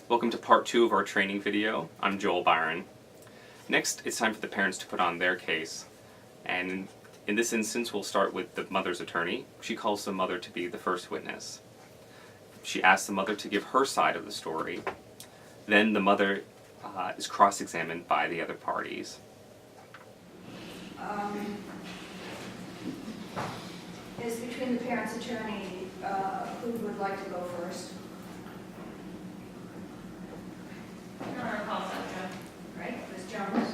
Welcome to part 2 of our training video. I'm Joel Byron. Next, it's time for the parents to put on their case. And in this instance, we'll start with the mother's attorney. She calls the mother to be the first witness. She asks the mother to give her side of the story. Then the mother is cross-examined by the other parties. Is between the parents' attorney, who would like to go first? Your Honor, calls out, Joe. Right, Ms. Jones?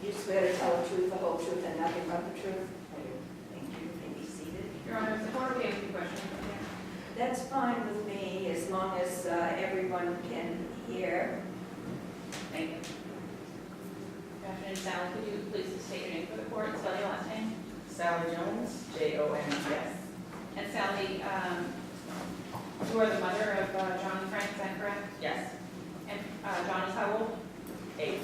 You swear to tell the truth, the whole truth, and nothing but the truth? Thank you. You may be seated. Your Honor, is the court okay with your question? That's fine with me, as long as everyone can hear. Thank you. Good afternoon, Sally. Could you please state your name for the court and spell your last name? Sally Jones, Jones. And Sally, you are the mother of John and Frank, is that correct? Yes. And John is how old? 8.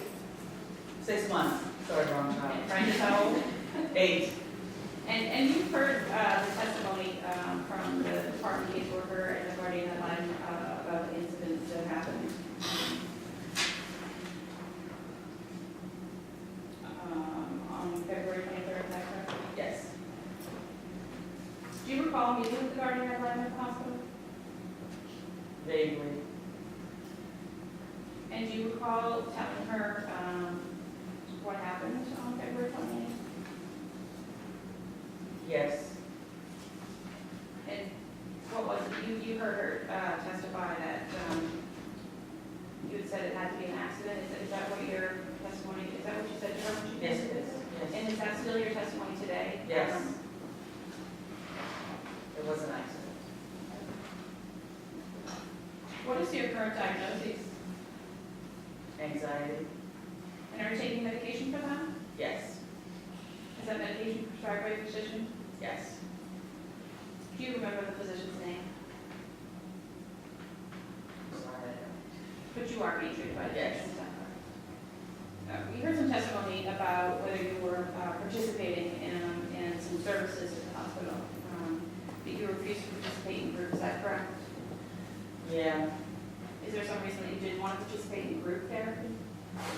6 months. Sorry, wrong And child. Frank is how old? 8. And you've heard the testimony from the department caseworker and the guardian ad litem about the incidents that happened on February 23rd, is that correct? Yes. Do you recall meeting with the guardian ad litem at the hospital? Vaguely. And do you recall telling her what happened on February 28th? Yes. And what was it? You heard her testify that you had said it had to be an accident. Is that what your testimony, is that what you said to her when she Yes, did it is. this? Yes. And is that still your testimony today? Yes. It was an accident. What is your current diagnosis? Anxiety? And are you taking medication for that? Yes. Is that medication prescribed by your physician? Yes. Do you remember the physician's name? Sorry. But you are being treated by the Yes. physician, is that correct? We heard some testimony about whether you were participating in some services at the hospital, that you refused to participate in groups, is that correct? Yeah. Is there some reason that you didn't want to participate in group therapy?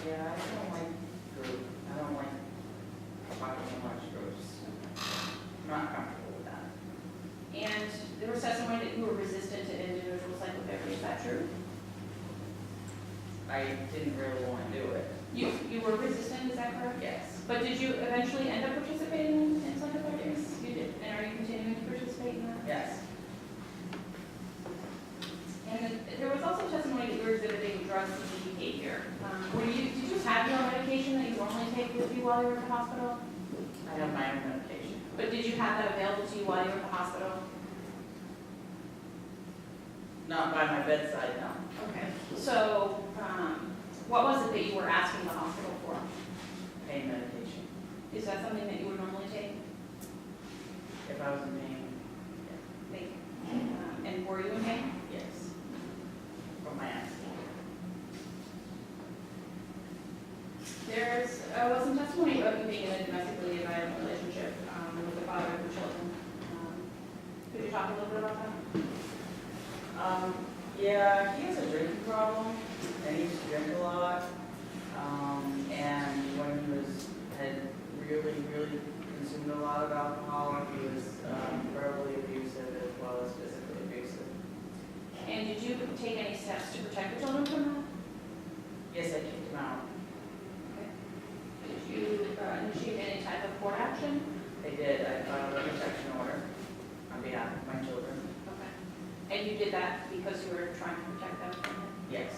Yeah, I don't like group. I don't like talking too much groups. I'm not comfortable with that. And there was testimony that you were resistant to individual psychotherapy, is that true? I didn't really want to do it. You were resistant, is that correct? Yes. But did you eventually end up participating in psychotherapy? Yes. You did. And are you continuing to participate in that? Yes. And there was also testimony that you were exhibiting drug-seeking behavior. Did you have your own medication that you normally take with you while you were at the hospital? I have my own medication. But did you have that available to you while you were at the hospital? Not by my bedside, no. Okay. So, what was it that you were asking the hospital for? Pain medication. Is that something that you would normally take? If I was in pain, Thank you. And were you in pain? yes. From my accident. There was some testimony about you being in a domestically violent relationship with the father of your children. Could you talk a little bit about that? Yeah, he has a drinking problem, and he used to drink a lot. And when he had really consumed a lot of alcohol, he was verbally abusive as well as physically abusive. And did you take any steps to protect the children from that? Yes, I kicked him out. Did you initiate any type of court action? I did. I filed a protection order on behalf of my children. Okay. And you did that because you were trying to protect them from him? Yes.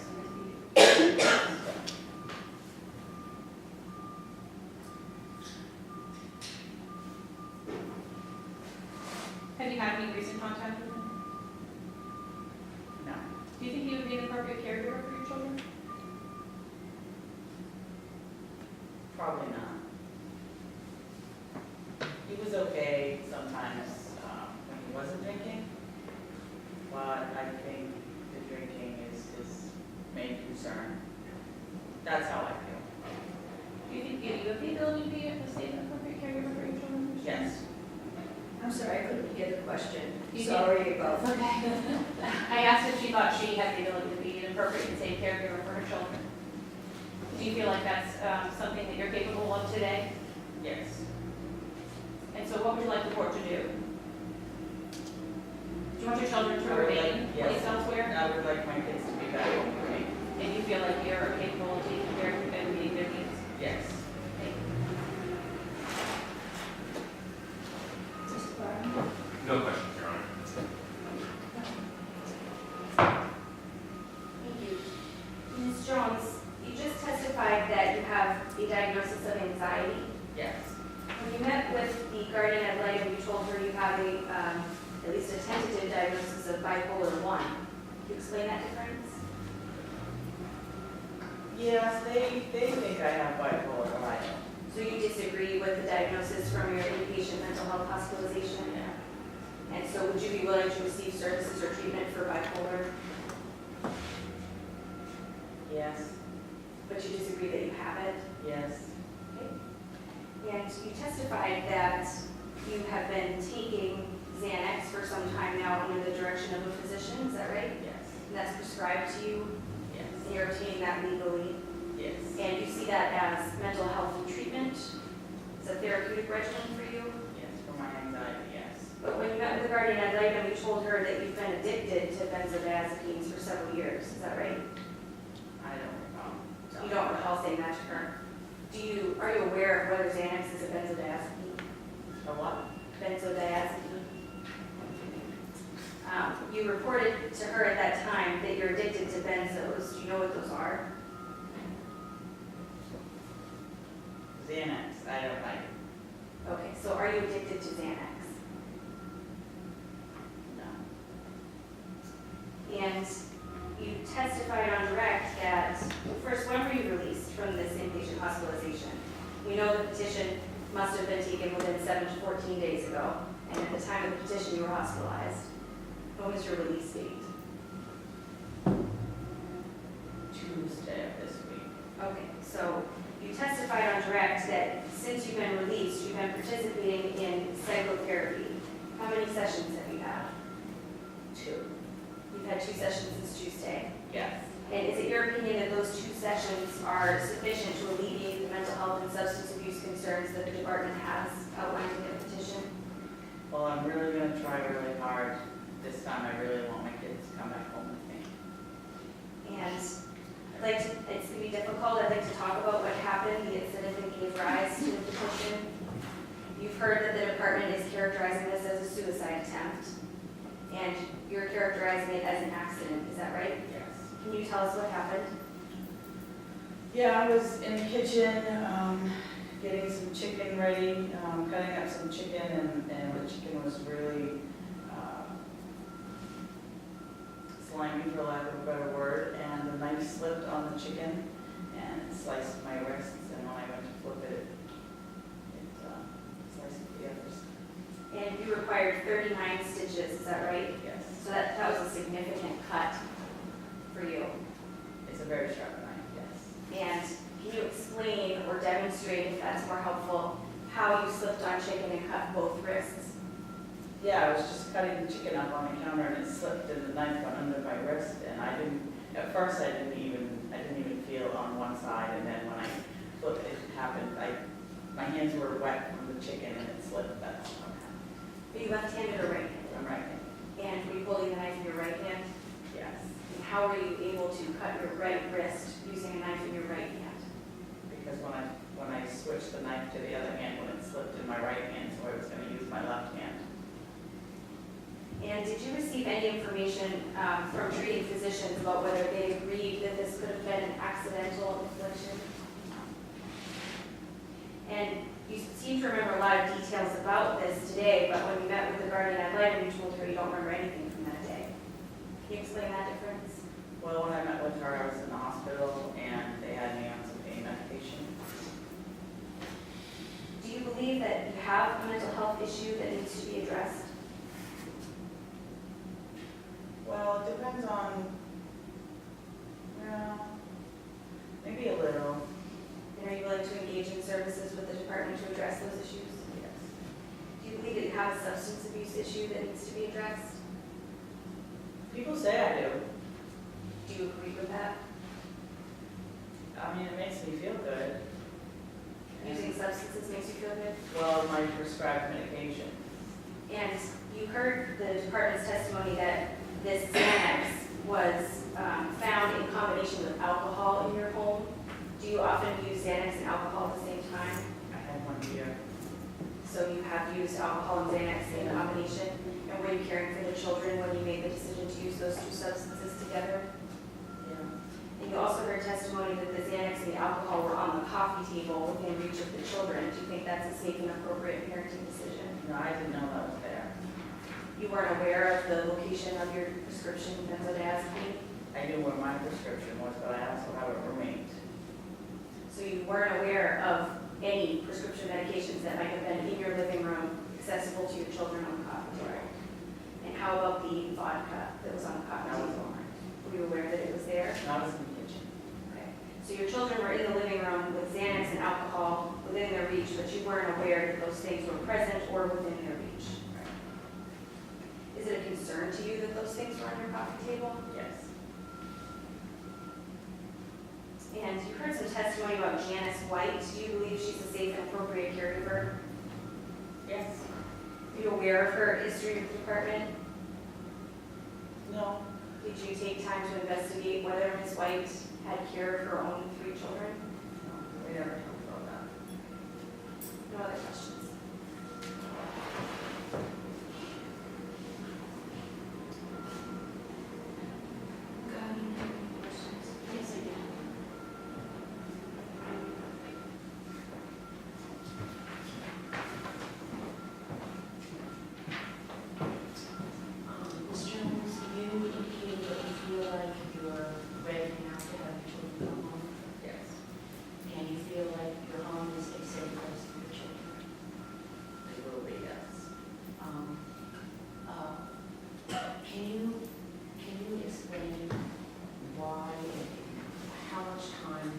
Have you had any recent contact with him? No. Do you think he would be an appropriate caregiver for your children? Probably not. He was okay sometimes when he wasn't drinking, but I think the drinking is his main concern. That's how I feel. Do you think you have the ability to be a safe and appropriate caregiver for your children? Yes. I'm sorry, I couldn't hear. get the question. You Sorry about that. Okay. I asked if she thought she had the ability to be an appropriate and safe caregiver for her children. Do you feel like that's something that you're capable of today? Yes. And so what would you like the board to do? Do you want your children to I would like- remain yes. placed elsewhere? I would like my kids to be back home with me. And you feel like you're capable of taking care of and meeting their needs? Yes. Thank you. Mr. Barton? No questions, Your Honor. Thank you. Ms. Jones, you just testified that you have a diagnosis of anxiety. Yes. When you met with the guardian ad litem, you told her you have at least a tentative diagnosis of bipolar 1. Can you explain that difference? Yes, they think I have bipolar, but I don't. So you disagree with the diagnosis from your inpatient mental health hospitalization? Yeah. And so would you be willing to receive services or treatment for bipolar, Yes. but you disagree that you have it? Yes. And you testified that you have been taking Xanax for some time now under the direction of a physician, is that right? Yes. And that's prescribed to you, Yes. and you're obtaining that legally. Yes. And you see that as mental health treatment? It's a therapeutic regimen for you? Yes, for my anxiety, yes. But when you met with the guardian ad litem, you told her that you've been addicted to benzodiazepines for several years, is that right? I don't recall. You don't recall saying that to her? Are you aware of whether Xanax is a benzodiazepine? A what? Benzodiazepine. You reported to her at that time that you're addicted to benzos. Do you know what those are? Xanax, I don't like it. Okay, so are you addicted to Xanax? No. And you testified on direct that, first, when were you released from this inpatient hospitalization? We know the petition must have been taken within 7 to 14 days ago, and at the time of the petition, you were hospitalized. When was your release date? Tuesday of this week. Okay, so you testified on direct that since you've been released, you've been participating in psychotherapy. How many sessions have you had? 2. You've had 2 sessions since Tuesday. Yes. And is it your opinion that those 2 sessions are sufficient to alleviate the mental health and substance abuse concerns that the department has outlined in the petition? Well, I'm really gonna try really hard. This time I really want my kids to come back home with me. And it's going to be difficult, I'd like to talk about what happened, the incident that gave rise to the petition. You've heard that the department is characterizing this as a suicide attempt, and you're characterizing it as an accident, is that right? Yes. Can you tell us what happened? Yeah, I was in the kitchen, getting some chicken ready, cutting up some chicken, and the chicken was really slimy, for lack of a better word, and the knife slipped on the chicken and it sliced my wrists, and when I went to flip it, it sliced the others. And you required 39 stitches, is that right? Yes. So that was a significant cut for you. It's a very sharp knife, yes. And can you explain or demonstrate, if that's more helpful, how you slipped on chicken and cut both wrists? Yeah, I was just cutting the chicken up on the counter and it slipped and the knife went under my wrist, and at first I didn't even feel it on one side, and then when I flipped it happened, my hands were wet from the chicken and it slipped, that's what happened. Are you left-handed or right-handed? I'm right. And were you holding the knife in your right hand? Yes, And how were you able to cut your right wrist using a knife in your right hand? because when I switched the knife to the other hand, when it slipped in my right hand, so I was gonna use my left hand. And did you receive any information from treating physicians about whether they agreed that this could have been an accidental infliction? And you seem to remember a lot of details about this today, but when you met with the guardian ad litem, you told her you don't remember anything from that day. Can you explain that difference? Well, when I met with her, I was in the hospital and they had me on some pain medication. Do you believe that you have a mental health issue that needs to be addressed? Well, it depends on, well, maybe a little, And are you willing to engage in services with the department to address those issues? yes. Do you believe that you have a substance abuse issue that needs to be addressed? People say I do. Do you agree with that? I mean, it makes me feel good. Using substances makes you feel good? Well, my prescribed medication. And you heard the department's testimony that this Xanax was found in combination with alcohol in your home. Do you often use Xanax and alcohol at the same time? I had one year. So you have used alcohol and Xanax in combination? And were you caring for the children when you made the decision to use those two substances together? Yeah. And you also heard testimony that the Xanax and the alcohol were on the coffee table within reach of the children. Do you think that's a safe and appropriate parenting decision? No, I didn't know that was there. You weren't aware of the location of your prescription benzodiazepine? I knew where my prescription was, but I also have it remained. So you weren't aware of any prescription medications that might have been in your living room accessible to your children on the coffee table? And how about the vodka that was on the coffee That was table? mine. Were you aware that it was there? And I was in the kitchen. Okay. So your children were in the living room with Xanax and alcohol within their reach, but you weren't aware that those things were present or within their reach? Is it a concern to you that those things were on your coffee table? Yes. And you heard some testimony about Janice White. Do you believe she's a safe and appropriate caregiver? Yes. Are you aware of her history with the department? No. Did you take time to investigate whether Ms. White had care of her own 3 children? No. We never talked about that. No other questions? Yes, I do. Ms. Jones, you indicated that you feel like you're ready now to have your children come home, Yes. and you feel like your home is a safe place for your children. It will be, yes. Um, can you explain why, how much time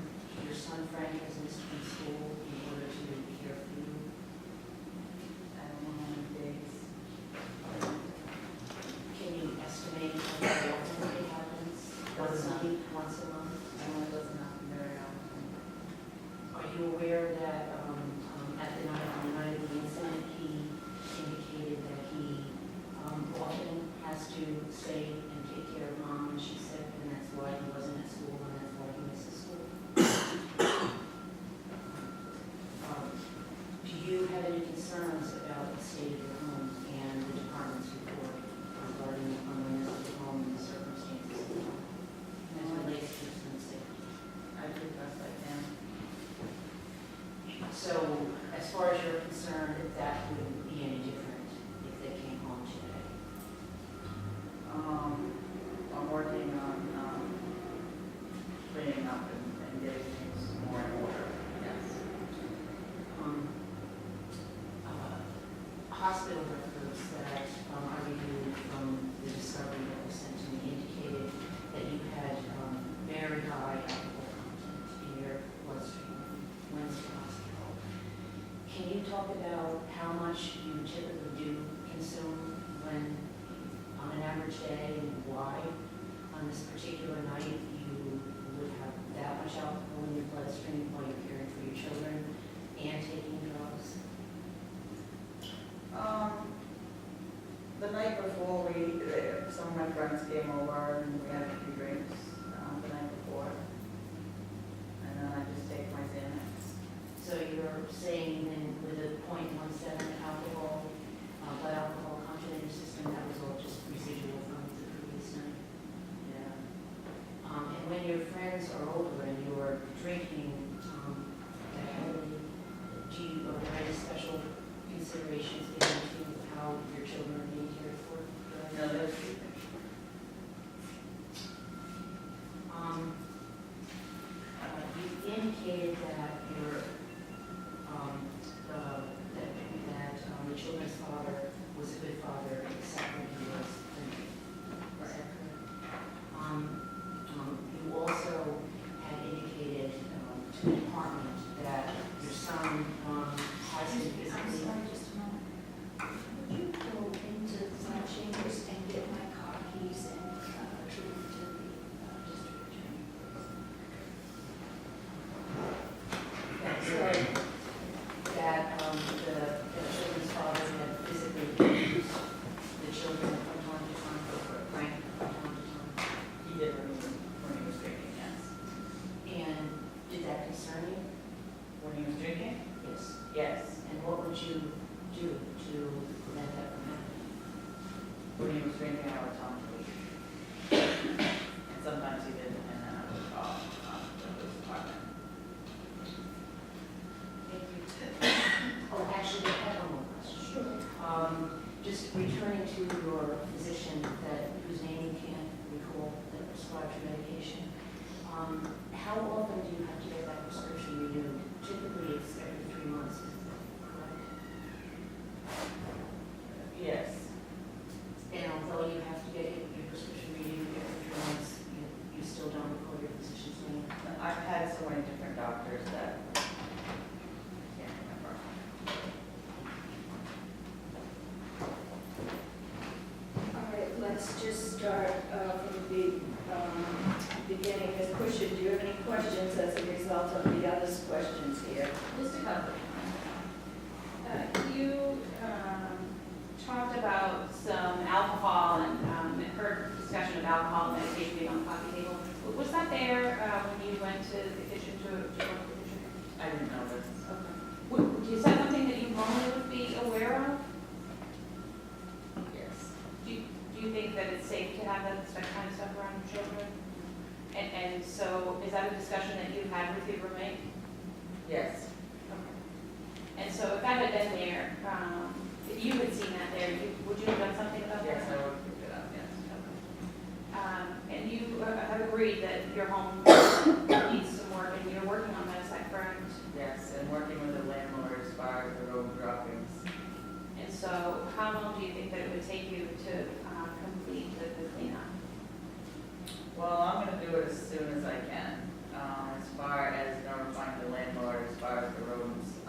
your son Frank has missed from school in order to care for you? I don't know how many days. Can you estimate how often it happens? Once a week, once a month? I know it doesn't happen very often. Are you aware that at the night, on the night of the incident, he indicated that he often has to stay and take care of mom when she's sick, and that's why he wasn't at school, and that's why he misses school? Do you have any concerns about the state of your home and the department's report regarding the cleanliness of the home and the circumstances of the home as it relates to your son's safety? I do the best I can. So, as far as you're concerned, that wouldn't be any different if they came home today? I'm working on cleaning up and getting things more in order. Yes. Hospital records that I reviewed from the discovery that was sent to me indicated that you had very high alcohol content in your bloodstream when you went to the hospital. Can you talk about how much you typically do consume when, on an average day, and why on this particular night you would have that much alcohol in your bloodstream while you're caring for your children and taking drugs? The night before, some of my friends came over and we had a few drinks the night before. And then I just take my Xanax. So you're saying then with a .17 alcohol, blood alcohol content in your system, that was all just residual from the previous night? Yeah. And when your friends are over and you're drinking that heavily, are there any special considerations given to how your children are being cared for? No, that's sleeping. You indicated that your the children's father was a good father, except when he was drinking. Is that correct? You also had indicated to the department that your son has been physically. I'm sorry, just a moment. Yes. And what would you do to prevent that from happening? When he was drinking, I would tell him to leave. And sometimes he didn't, and then I would call the department. Thank you. Oh, actually, I have one more question. Sure. Just returning to your physician whose name you can't recall that prescribed your medication, how often do you have to get that prescription renewed? Typically, it's every 3 months, is that correct? Yes. And although you have to get your prescription renewed every 3 months, you still don't recall your physician's name? I've had so many different doctors that I can't remember. All right, let's just start from the beginning. Ms. Pusher, do you have any questions as a result of the others' questions here? Just a couple. You talked about some alcohol and heard discussion of alcohol and medication being on the coffee table. Was that there when you went to the kitchen to work with the kitchen? I didn't know this. Okay. Is that something that you normally would be aware of? Yes. Do you think that it's safe to have that kind of stuff around your children? And so is that a discussion that you had with your roommate? Yes. Okay. And so if that had been there, if you had seen that there, would you have done something about that? Yes, I would pick it up, yes. And you have agreed that your home needs some work, and you're working on that, is that correct? Yes, and working with the landlord as far as the road droppings. And so how long do you think that it would take you to complete the cleanup? Well, I'm gonna do it as soon as I can. As far as notifying the landlord, as far as the roads, I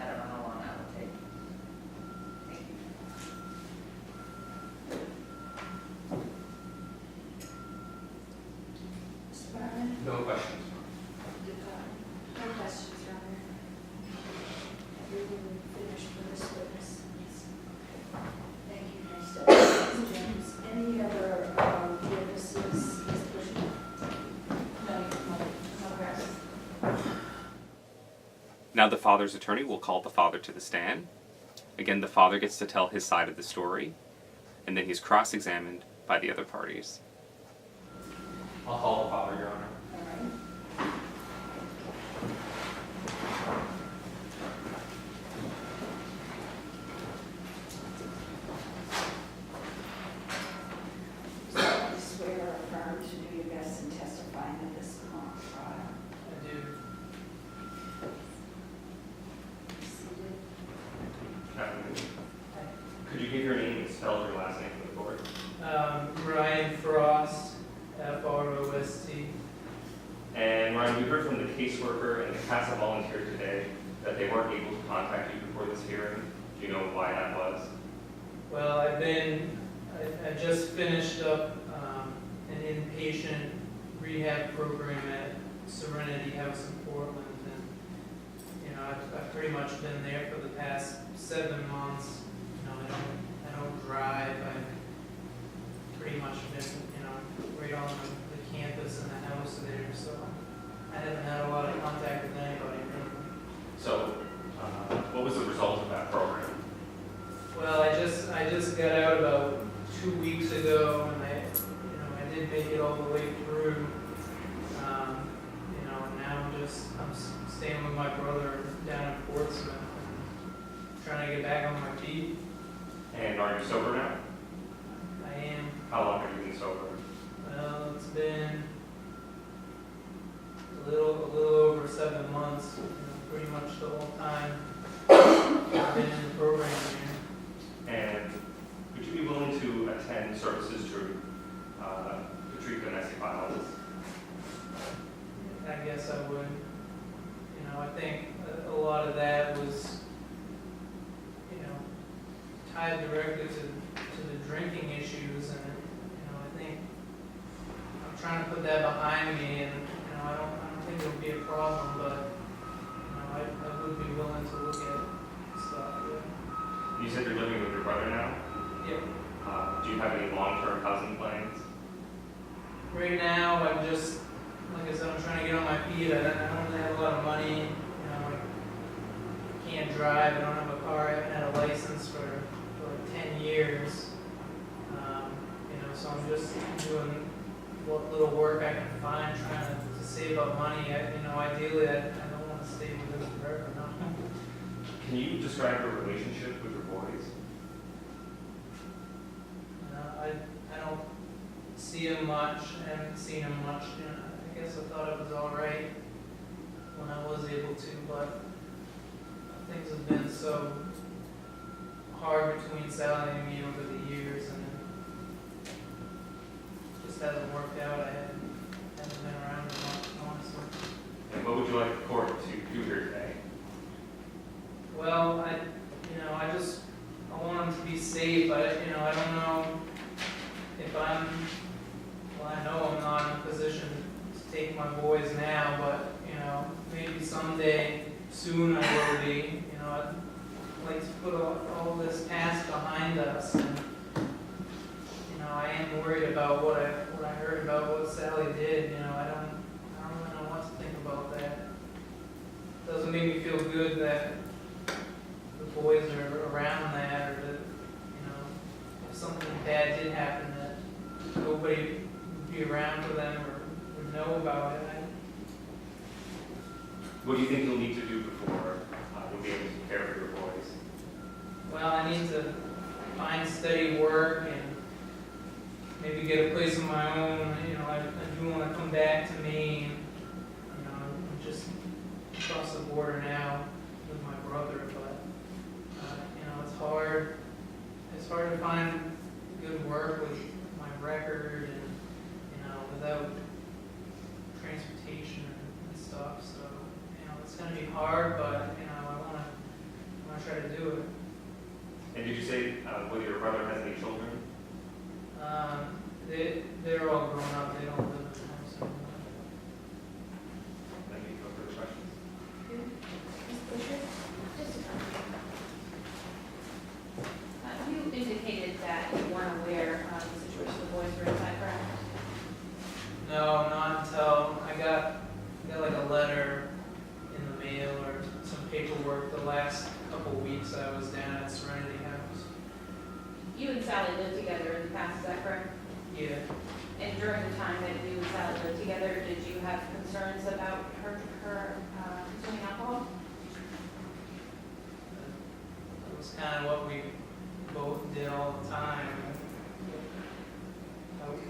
don't know how long that will take. Thank you. Mr. Byron? No questions. No questions, Your Honor. Everything finished for this witness? Thank you, Ms. Jones. Any other witnesses? Ms. Bushnell? No questions. Now the father's attorney will call the father to the stand. Again, the father gets to tell his side of the story, and then he's cross-examined by the other parties. I'll call the father, Your Honor. All right. So you swear or affirm to do your best in testifying at this trial? I do. Seated. Could you give your name and spell your last name for the board? Ryan Frost, F-R-O-S-T. And Ryan, we heard from the caseworker and the CASA volunteer today that they weren't able to contact you before this hearing. Do you know why that was? Well, I just finished up an inpatient rehab program at Serenity House in Portland, and I've pretty much been there for the past 7 months. I don't drive. I've pretty much been right on the campus and the house there, so I haven't had a lot of contact with anybody really. So, what was the result of that program? Well, I just got out about 2 weeks ago, and I did make it all the way through. Now I'm staying with my brother down in Portsmouth, and trying to get back on my feet. And are you sober now? I am. How long have you been sober? Well, it's been a little over 7 months. Pretty much the whole time I've been in the program here. And would you be willing to attend services to treat domestic violence? I guess I would. I think a lot of that was, tied directly to the drinking issues, and I think I'm trying to put that behind me, and I don't think it'll be a problem, but I would be willing to look at stuff. Yeah. You said you're living with your brother now. Yep. Do you have any long-term housing plans? Right now, I'm just, like I said, I'm trying to get on my feet. I don't really have a lot of money. drive, I don't have a car, I haven't had a license for like 10 years. You know, so I'm just doing what little work I can find, trying to save up money. You know, ideally, I don't want to stay with this forever, no. Can you describe your relationship with your boys? I don't see him much, I haven't seen him much, you know, I guess I thought it was all right when I was able to, but things have been so hard between Sally and me over the years, and it just hasn't worked out. I haven't been around much, honestly. And what would you like the court to do here today? Well, I want him to be safe. I don't know if well, I know I'm not in a position to take my boys now, but, you know, maybe someday soon I will be. You know, I'd like to put all this past behind us, and, you know, I am worried about what I heard about what Sally did. You know, I don't really know what to think about that. It doesn't make me feel good that the boys are around that, or that, you know, if something bad did happen, that nobody would be around for them or would know about it. What do you think you'll need to do before you'll be able to care for your boys? Well, I need to find steady work and maybe get a place of my own. You know, I do want to come back to Maine. You know, I'm just across the border now with my brother, but you know, it's hard. It's hard to find good work with my record and, you know, without transportation and stuff. So, you know, it's going to be hard, but, you know, I want to try to do it. And did you say whether your brother has any children? They're all grown up. They don't live in the house anymore. Thank you. No further questions? You indicated that you weren't aware of the situation the boys were in, is that correct? No, not until I got like a letter in the mail or some paperwork the last couple weeks I was down at Serenity House. You and Sally lived together in the past, is that correct? Yeah. And during the time that you and Sally lived together, did you have concerns about her consuming alcohol? It was kind of what we both did all the time.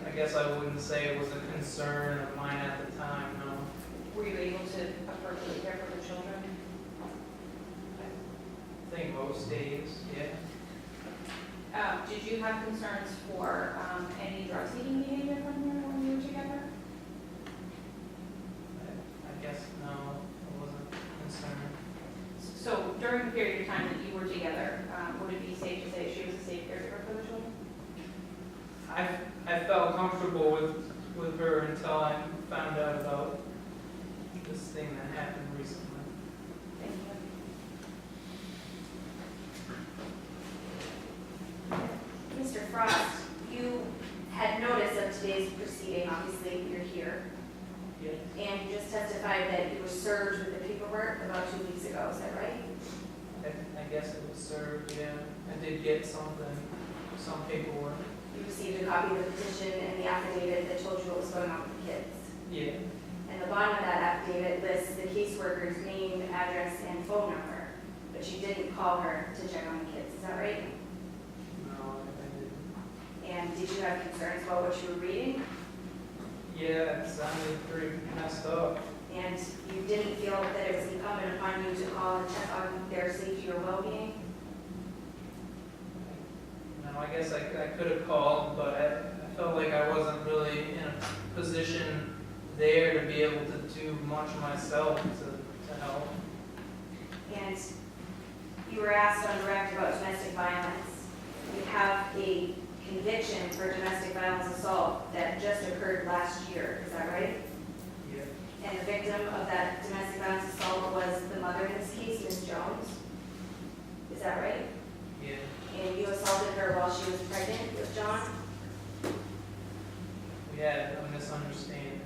I guess I wouldn't say it was a concern of mine at the time, no. Were you able to appropriately care for the children? I think most days, yeah. Did you have concerns for any drug-seeking behavior from her when you were together? I guess no, I wasn't concerned. So during the period of time that you were together, would it be safe to say she was a safe caregiver for the children? I felt comfortable with her until I found out about this thing that happened recently. Thank you. Mr. Frost, you had notice of today's proceeding, obviously you're here, Yes. and you just testified that you were served with the paperwork about 2 weeks ago, is that right? I guess it was served, yeah. I did get some paperwork. You received a copy of the petition and the affidavit that told you what was going on with the kids. Yeah. And the bottom of that affidavit lists the caseworker's name, address, and phone number, but you didn't call her to check on the kids, is that right? No, I didn't. And did you have concerns about what you were reading? Yeah, it sounded pretty messed up. And you didn't feel that it was incumbent upon you to call and check on their safety or well-being? No, I guess I could have called, but I felt like I wasn't really in a position there to be able to do much myself to help. And you were asked on direct about domestic violence. You have a conviction for domestic violence assault that just occurred last year, is that right? Yeah. And the victim of that domestic violence assault was the mother in this case, Ms. Jones. Is that right? Yeah. And you assaulted her while she was pregnant with John? We had a misunderstanding.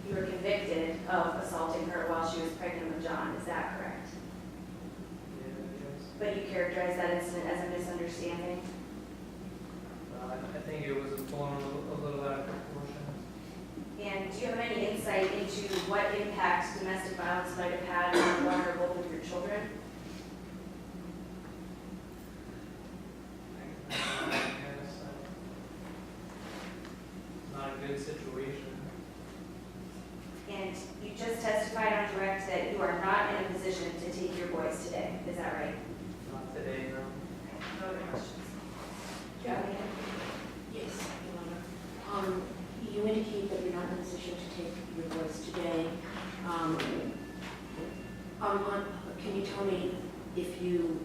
You were convicted of assaulting her while she was pregnant with John, is that correct? Yeah. But you characterize that incident as a misunderstanding? I think it was blown a little out of proportion. And do you have any insight into what impact domestic violence might have had on one or both of your children? I guess, not a good situation. And you just testified on direct that you are not in a position to take your boys today, is that right? Not today, no. No other questions? Do you have any? Yes, Your Honor. You indicate that you're not in a position to take your boys today. Can you tell me if you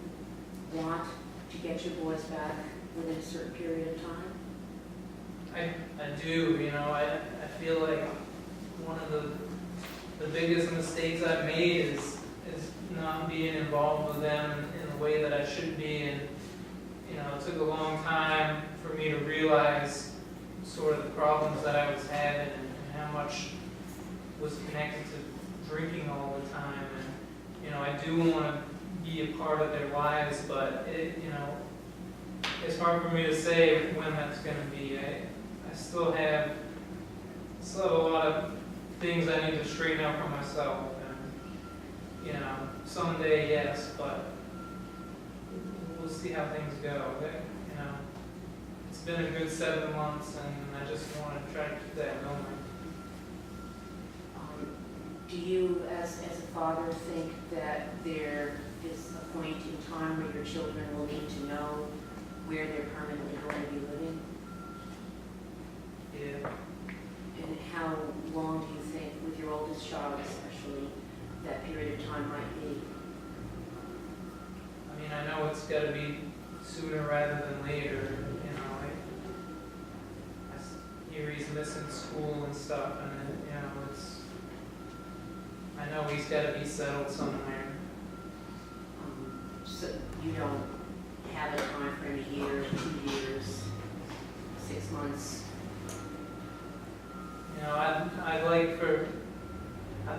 want to get your boys back within a certain period of time? I do, I feel like one of the biggest mistakes I've made is not being involved with them in the way that I should be, and it took a long time for me to realize sort of the problems that I was having and how much was connected to drinking all the time. And I do want to be a part of their lives, but it's hard for me to say when that's going to be. I still have a lot of things I need to straighten out for myself, and someday, yes, but we'll see how things go. It's been a good 7 months, and I just want to try to keep that going. Do you, as a father, think that there is a point in time where your children will need to know where they're permanently going to be living? Yeah. And how long do you think, with your oldest child especially, that period of time might be? I know it's got to be sooner rather than later. I hear he's missing school and stuff, and I know he's got to be settled somewhere. So you don't have a time frame, a year, 2 years, 6 months? I'd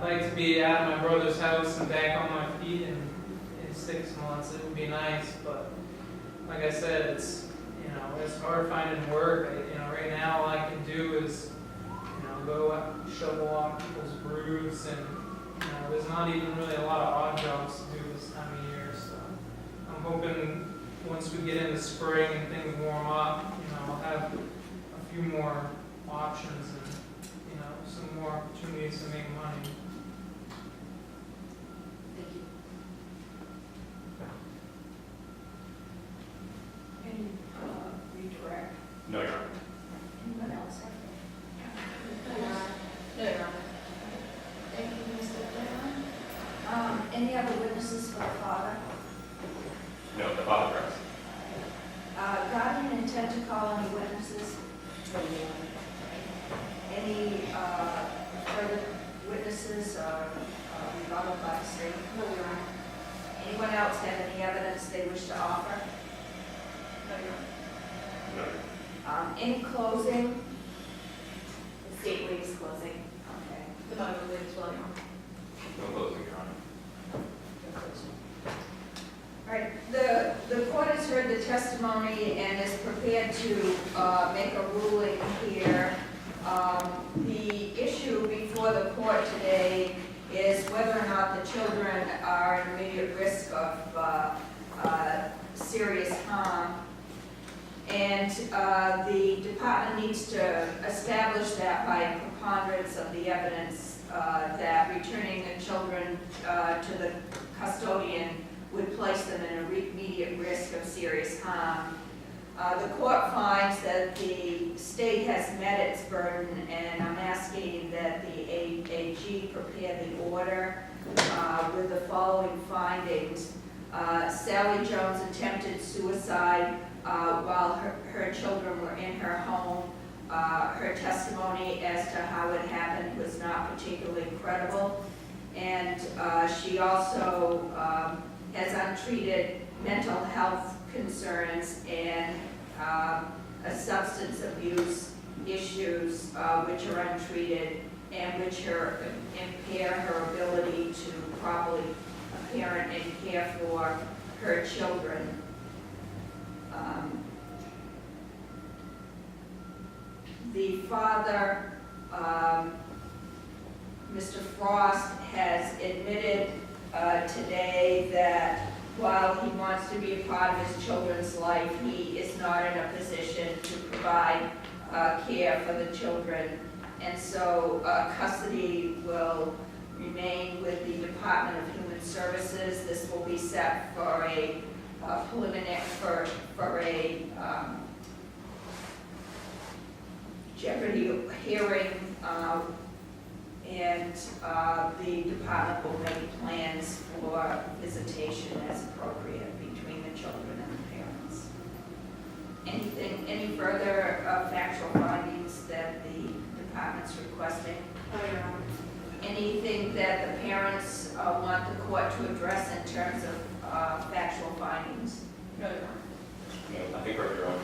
like to be out of my brother's house and back on my feet in 6 months. It would be nice, but like I said, it's hard finding work. Right now all I can do is go out, shovel off people's roofs, and there's not even really a lot of odd jobs to do this time of year. So I'm hoping once we get into spring and things warm up, I'll have a few more options and some more opportunities to make money. Thank you. Any redirect? No, Your Honor. Anyone else? No, Your Honor. Thank you, Mr. Brown. Any other witnesses for the father? No, the father press. Guardian intent to call any witnesses? Any further witnesses or rebuttal by the state? No, Your Honor. Anyone else have any evidence they wish to offer? No, Your Honor. No. In closing? The state waives closing. Okay. The mother will leave as well, Your Honor. No closing, Your Honor. All right, the court has heard the testimony and is prepared to make a ruling here. The issue before the court today is whether or not the children are at immediate risk of serious harm. And the department needs to establish that by preponderance of the evidence that returning the children to the custodian would place them in immediate risk of serious harm. The court finds that the state has met its burden, and I'm asking that the AG prepare the order with the following findings. Sally Jones attempted suicide while her children were in her home. Her testimony as to how it happened was not particularly credible, and she also has untreated mental health concerns and substance abuse issues which are untreated and which impair her ability to properly parent and care for her children. The father, Mr. Frost, has admitted today that while he wants to be a part of his children's life, he is not in a position to provide care for the children. And so custody will remain with the Department of Human Services. This will be set for a preliminary, for a jeopardy hearing, and the department will make plans for visitation as appropriate between the children and the parents. Any further factual findings that the department's requesting? Oh, Your Honor. Anything that the parents want the court to address in terms of factual findings? No, Your Honor. No, I think we're,